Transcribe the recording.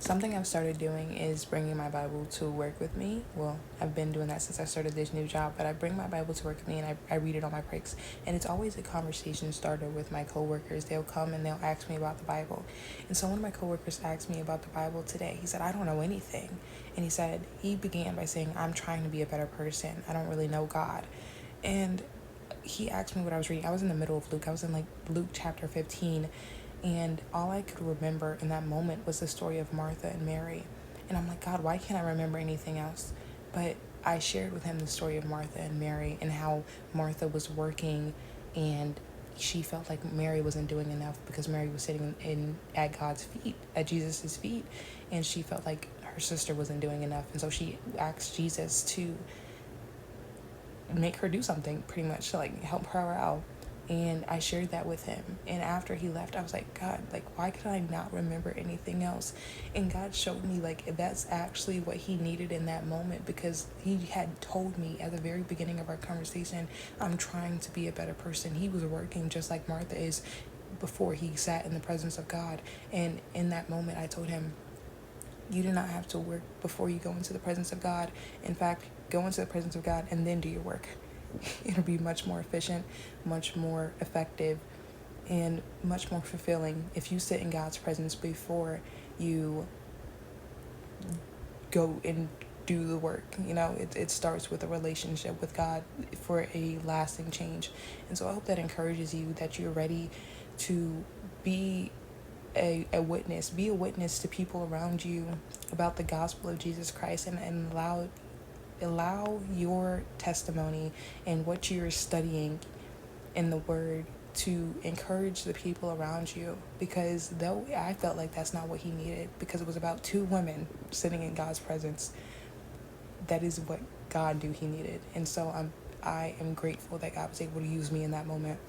Something I've started doing is bringing my Bible to work with me. Well, I've been doing that since I started this new job, but I bring my Bible to work with me and I read it on my breaks. And it's always a conversation starter with my coworkers. They'll come and they'll ask me about the Bible. And so one of my coworkers asked me about the Bible today. He said, I don't know anything. And he began by saying, I'm trying to be a better person. I don't really know God. And he asked me what I was reading. I was in the middle of Luke. I was in like Luke chapter 15. And all I could remember in that moment was the story of Martha and Mary. And I'm like, God, why can't I remember anything else? But I shared with him the story of Martha and Mary and how Martha was working and she felt like Mary wasn't doing enough because Mary was sitting in at God's feet, at Jesus's feet, and she felt like her sister wasn't doing enough. And so she asked Jesus to make her do something, pretty much to like help her out. And I shared that with him. And after he left, I was like, God, like, why could I not remember anything else? And God showed me, like, that's actually what he needed in that moment, because he had told me at the very beginning of our conversation, I'm trying to be a better person. He was working just like Martha is before he sat in the presence of God. And in that moment, I told him, you do not have to work before you go into the presence of God. In fact, go into the presence of God and then do your work. It'll be much more efficient, much more effective, and much more fulfilling if you sit in God's presence before you go and do the work. It starts with a relationship with God for a lasting change. And so I hope that encourages you, that you're ready to be a witness. Be a witness to people around you about the gospel of Jesus Christ, and allow your testimony and what you're studying in the word to encourage the people around you, because though I felt like that's not what he needed, because it was about two women sitting in God's presence, that is what God knew he needed. And so I am grateful that God was able to use me in that moment.